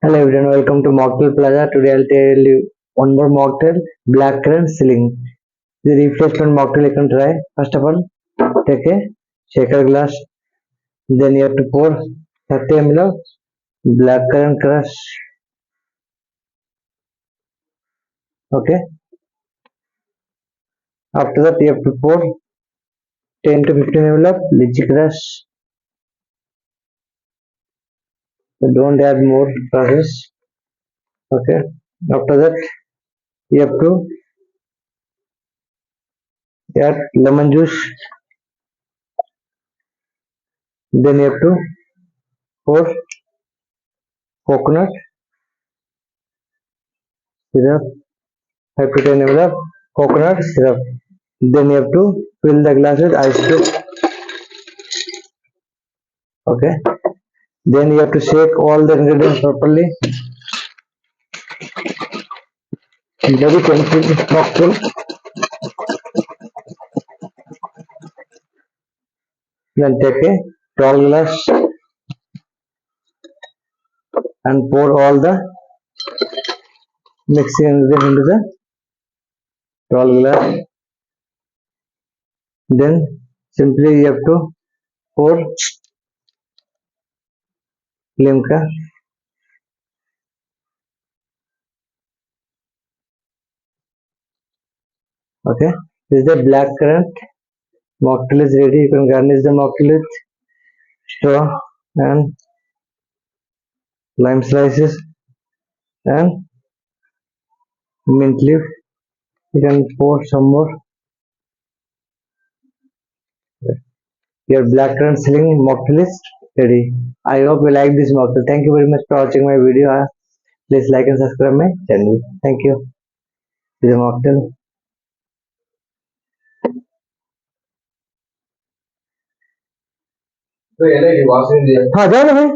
Hello everyone, welcome to Mocktail Plaza. Today I'll tell you one more mocktail, Blackcurrant Sling. The refreshment mocktail you can try. First of all, take a shaker glass. Then you have to pour 30 ml of blackcurrant crush. Okay. After that, you have to pour 10 to 15 ml of lychee crush. So don't add more process. Okay. After that, you have to add lemon juice. Then you have to pour coconut syrup. 5 to 10 ml of coconut syrup. Then you have to fill the glass with ice cube. Okay. Then you have to shake all the ingredients properly. Very pencil cocktail. Then take a tall glass and pour all the mixing ingredients into the tall glass. Then simply you have to pour limca. Okay. This is the black currant. Mocktail is ready. You can garnish the mocktail with straw and lime slices and mint leaf. You can pour some more. Your blackcurrant sling mocktail is ready. I hope you like this mocktail. Thank you very much for watching my video. Please like and subscribe my channel. Thank you. This is a mocktail. हाँ जाओ ना भाई